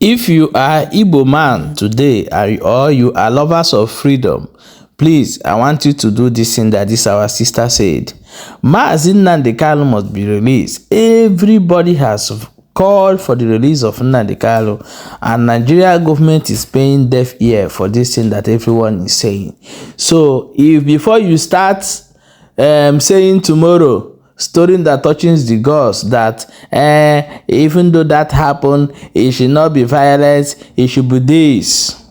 If you are Igbo man today or you are lovers of freedom, please, I want you to do this thing that this our sister said. Mazi Nnamdi Kanu must be released. Everybody has called for the release of Nnamdi Kanu, and Nigeria government is paying deaf ear for this thing that everyone is saying. So if before you start saying tomorrow, story that touches the gods, that even though that happened, it should not be violence, it should be this,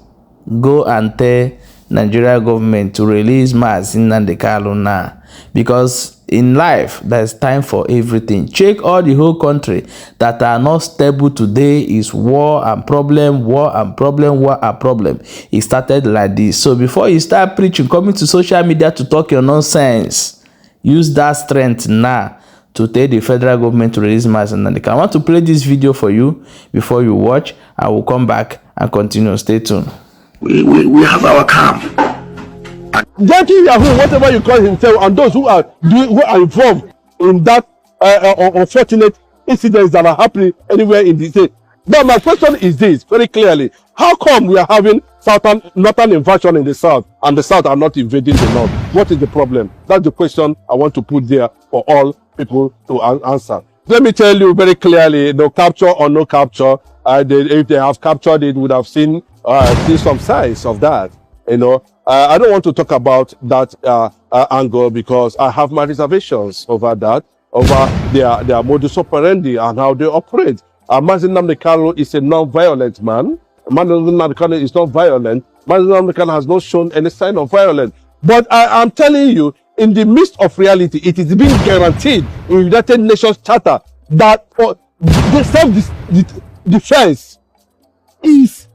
go and tell Nigeria government to release Mazi Nnamdi Kanu now, because in life there's time for everything. Check all the whole country that are not stable today is war and problem, war and problem, war and problem. It started like this. So before you start preaching, coming to social media to talk your nonsense, use that strength now to tell the federal government to release Mazi Nnamdi Kanu. I want to play this video for you before you watch. I will come back and continue. Stay tuned. We have our camp. Yahoo, whatever you call himself, and those who are involved in that unfortunate incidents that are happening anywhere in the state. But my question is this very clearly: how come we are having northern invasion in the south, and the south are not invading the north? What is the problem? That's the question I want to put there for all people to answer. Let me tell you very clearly: no capture or no capture, if they have captured it, would have seen some signs of that. You know, I don't want to talk about that angle because I have my reservations over that, over their modus operandi and how they operate. Mazi Nnamdi Kanu is a non-violent man. Mazi Nnamdi Kanu is not violent. Mazi Nnamdi Kanu has not shown any sign of violence. But I am telling you, in the midst of reality, it is being guaranteed in United Nations Charter that for the self-defense is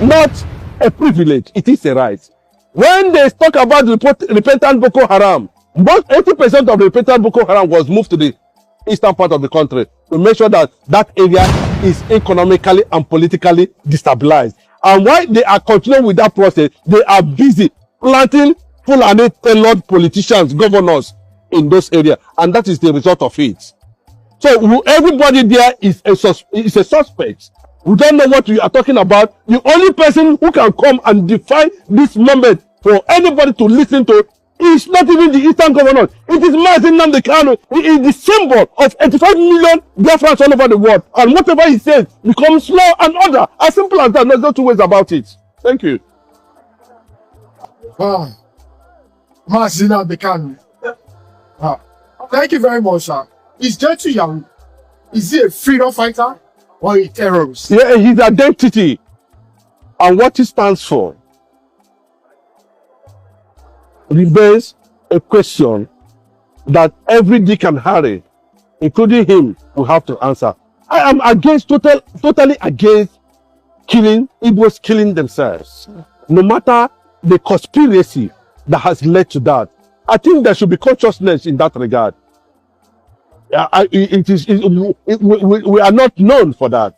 not a privilege, it is a right. When they talk about repentant Boko Haram, about 80% of the repentant Boko Haram was moved to the eastern part of the country to make sure that that area is economically and politically destabilized. And while they are continuing with that process, they are busy planting Fulani tailored politicians, governors in those areas, and that is the result of it. So everybody there is a suspect. We don't know what we are talking about. The only person who can come and define this moment for anybody to listen to is not even the eastern governors. It is Mazi Nnamdi Kanu. He is the symbol of 85 million Biafrans all over the world. And whatever he says becomes law and order. As simple as that. There's no two ways about it. Thank you. Mazi Nnamdi Kanu. Thank you very much, sir. Is Gentle Yahoo? Is he a freedom fighter or a terrorist? Yeah, his identity and what he stands for remains a question that every Dick and Harry, including him, will have to answer. I am against, totally against Igbos killing themselves. No matter the conspiracy that has led to that. I think there should be consciousness in that regard. We are not known for that,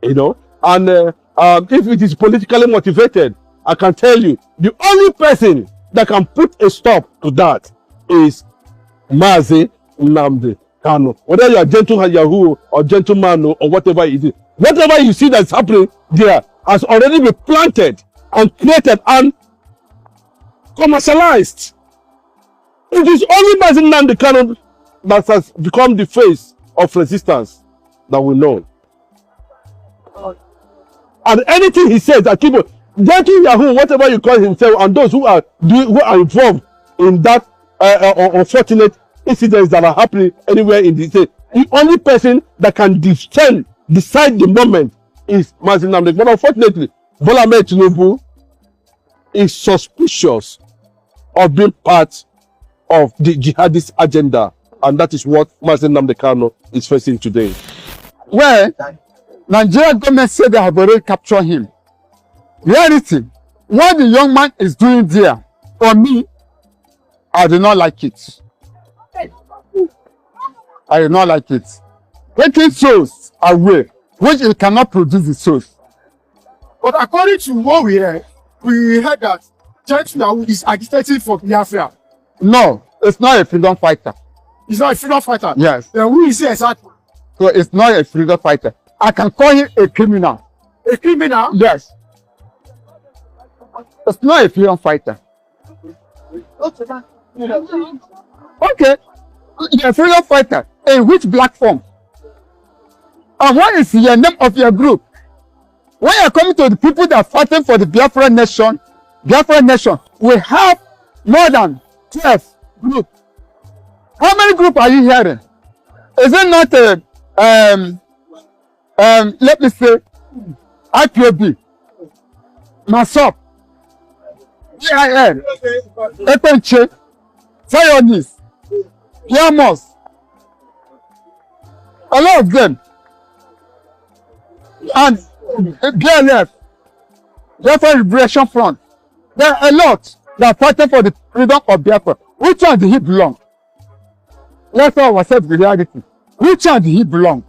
you know. And if it is politically motivated, I can tell you, the only person that can put a stop to that is Mazi Nnamdi Kanu. Whether you are Gentle Yahoo or Gentleman or whatever it is, whatever you see that's happening there has already been planted and created and commercialized. It is only Mazi Nnamdi Kanu that has become the face of resistance that we know. And anything he says that people, Gentle Yahoo, whatever you call himself, and those who are involved in that unfortunate incidents that are happening anywhere in the state, the only person that can decide the moment is Mazi Nnamdi. But unfortunately, Bola Ahmed Tinubu is suspicious of being part of the jihadist agenda. And that is what Mazi Nnamdi Kanu is facing today. Well, Nigeria government said they have already captured him. Reality, what the young man is doing there, for me, I do not like it. I do not like it. Taking souls away, which it cannot produce the souls. But according to what we heard that Gentle Yahoo is agitating for Biafra. No, it's not a freedom fighter. He's not a freedom fighter? Yes. Then who is he exactly? So it's not a freedom fighter. I can call him a criminal. A criminal? Yes. It's not a freedom fighter. Okay. You're a freedom fighter. In which black form? And what is your name of your group? When you're coming to the people that are fighting for the Biafran nation, we have more than 12 groups. How many groups are you hearing? Is it not let me say IPOB, MASOP, EIN, Epenche, Zionist, Yamos, a lot of them, and BLF, Biafra Liberation Front. There are a lot that are fighting for the freedom of Biafra. Which one did he belong? Let's tell ourselves the reality. Which one did he belong?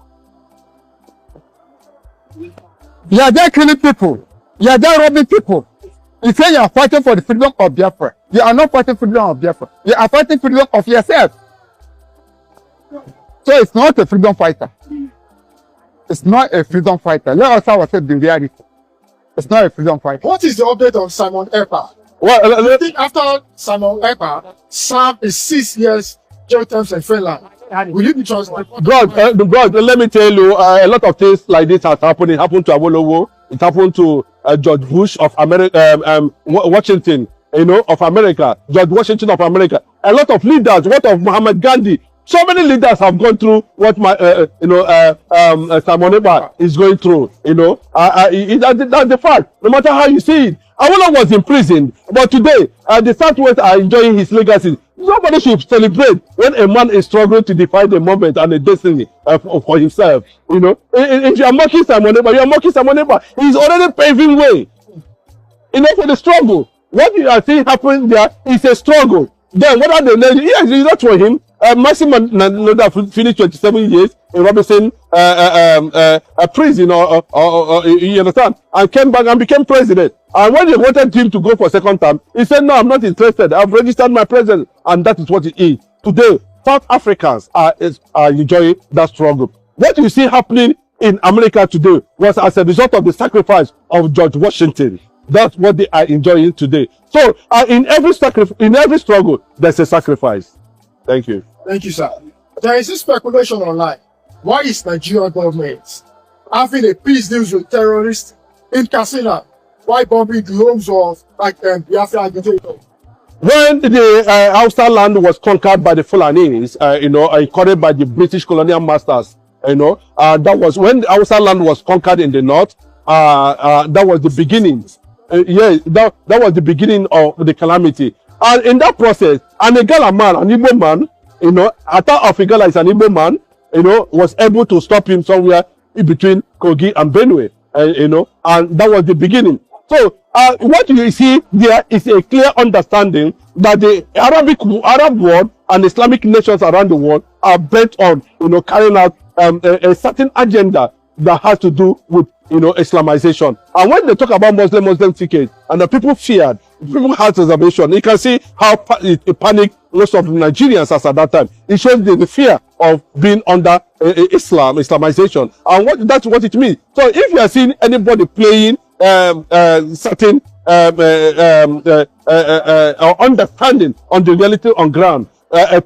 You are there killing people. You are there robbing people. You say you are fighting for the freedom of Biafra. You are not fighting for the freedom of Biafra. You are fighting for the freedom of yourself. So it's not a freedom fighter. It's not a freedom fighter. Let us tell ourselves the reality. It's not a freedom fighter. What is the update on Simon Ekpa? Well, I think after Simon Ekpa served a 6 years jail terms in Finland, will you be transferred? God, let me tell you, a lot of things like this has happened. It happened to Awolowo. It happened to George Bush of America, Washington, of America, George Washington of America. A lot of leaders, what of Muhammad Gandhi. So many leaders have gone through what Simon Ekpa is going through. That's the fact. No matter how you see it, Awolowo was in prison, but today the Southwest are enjoying his legacy. Nobody should celebrate when a man is struggling to define the moment and the destiny for himself. If you are mocking Simon Ekpa, you are mocking Simon Ekpa. He's already paving way. For the struggle. What you are seeing happen there is a struggle. Then what are the legends? Yes, it's not for him. Maxim Noda finished 27 years in Robinson prison, or you understand, and came back and became president. And when they wanted him to go for second term, he said, "No, I'm not interested. I've registered my presence," and that is what it is. Today, South Africans are enjoying that struggle. What you see happening in America today was as a result of the sacrifice of George Washington. That's what they are enjoying today. So, in every struggle, there's a sacrifice. Thank you. Thank you, sir. There is a speculation online. Why is Nigeria government having a peace deals with terrorists in Katsina? Why bombing the homes of Biafra agitators? When the Hausa land was conquered by the Fulanis, conquered by the British colonial masters, that was when the Hausa land was conquered in the north. That was the beginning. That was the beginning of the calamity. And in that process, an Igala man, an Igbo man, Ata of Igala is an Igbo man, was able to stop him somewhere in between Kogi and Benue, and that was the beginning. So, what you see there is a clear understanding that the Arab world and Islamic nations around the world are bent on, carrying out a certain agenda that has to do with, Islamization. And when they talk about Muslim ticket, and the people feared, people had reservation. You can see how it panicked most of the Nigerians as at that time. It shows the fear of being under Islamization. And that's what it means. So if you are seeing anybody playing certain understanding on the reality on ground,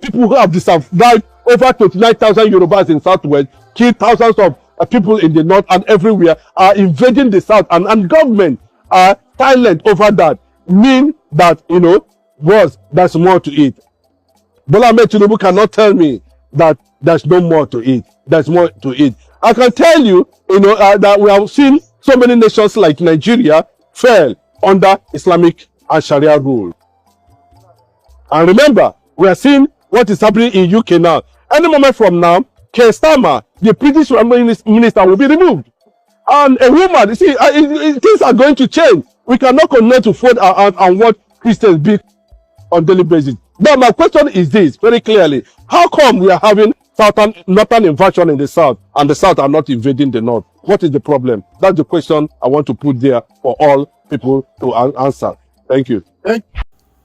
people who have survived over 29,000 Yorubas in Southwest, killed thousands of people in the north and everywhere, are invading the south, and government are silent over that, mean that there's more to it. Bola Ahmed Tinubu cannot tell me that there's no more to it. There's more to it. I can tell you, that we have seen so many nations like Nigeria fell under Islamic and Sharia rule. And remember, we are seeing what is happening in UK now. Any moment from now, Keir Starmer, the British minister, will be removed. And a woman, you see, things are going to change. We cannot continue to fold our hands and watch Christians be on daily basis. But my question is this, very clearly: how come we are having northern invasion in the south, and the south are not invading the north? What is the problem? That's the question I want to put there for all people to answer. Thank you.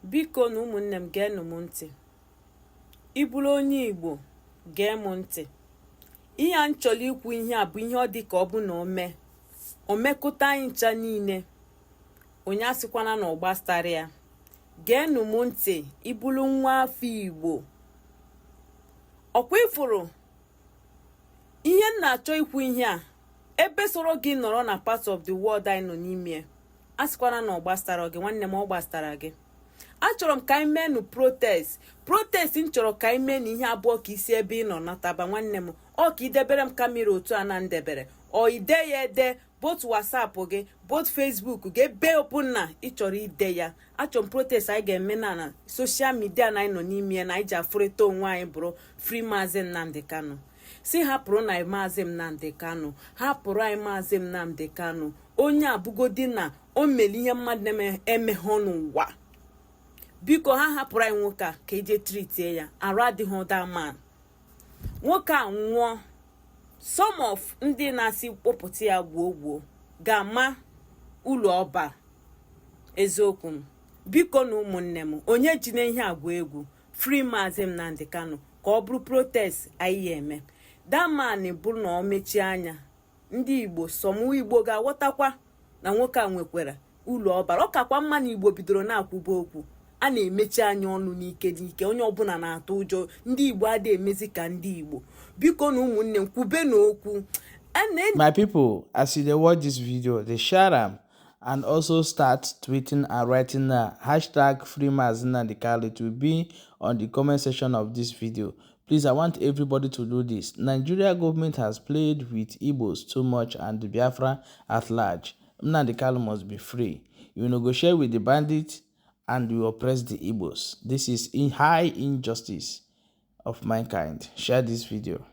Biko na ụmụnne m geenụ m ntị. Ị bụrụ onye Igbo, gee m ntị. Ihe a nchọrọ ikwu ihe a bụ ihe ọ dị ka ọ bụ na o mee. o mekụta anyị ncha niile. Onye asịkwana na ọ gbasara ya. Geenụ m ntị, ịbụrụ nwa afọ Igbo. Ọkwa ifuru ihe m na-achọ ikwu ihe a ebe soro gị nọrọ na part of the world anyị nọ n'ime. Asịkwana na ọ gbasara gị, nwanne m, ọ gbasara gị. Achọrọ m ka anyị menụ protest m chọrọ ka anyị mee na ihe abụọ ka isi ebe ị nọ nataba, nwanne m. Ọ ka idebere m kamera otu a na ndebere, ọ ide ya ede both WhatsApp gị both Facebook gị ebe ọbụla ị chọrọ ide ya. Achọrọ m protest anyị ga-eme na social media na anyị nọ n'ime na anyị ji afụrịta onwe anyị bụrụ Free Maazị Nnamdi Kanu. Si hapụrụ na Maazị Nnamdi Kanu, hapụrụ anyị Maazị Nnamdi Kanu. Onye abụgodi na o mere ihe mmadụ na-emeghe n'ụwa. Biko ha hapụrụ anyị nwoke a ka eje tritie ya. Arụ adịghị that man. Nwoke a nwụọ, some of ndị na-asị kpọpụta ya gbuo ga-ama ụlọ ọba. Eziokwu m, biko na ụmụnne m, onye ji na ihe agwa egwu Free Maazị Nnamdi Kanu ka ọ bụrụ protest anyị eme. That man bụrụ na ọ mechie anya, ndị Igbo sọmụ Igbo ga-aghọtakwa na nwoke a nwekwara ụlọ ọbara. Ọ kakwa mma na Igbo bidoro na-akwụba okwu, a na-emechi anya ọnụ n'ike onye ọbụla na-atụ ụjọ. Ndị Igbo adịghị emezi ka ndị Igbo. Biko na ụmụnne m, kwube n'okwu. My people, as you dey watch this video, dey share am and also start tweeting and writing hashtag Free Maazị Nnamdi Kanu. It will be on the comment section of this video. Please, I want everybody to do this. Nigeria government has played with Igbos too much and the Biafra at large. Nnamdi Kanu must be free. You negotiate with the bandits and you oppress the Igbos. This is high injustice of mankind. Share this video.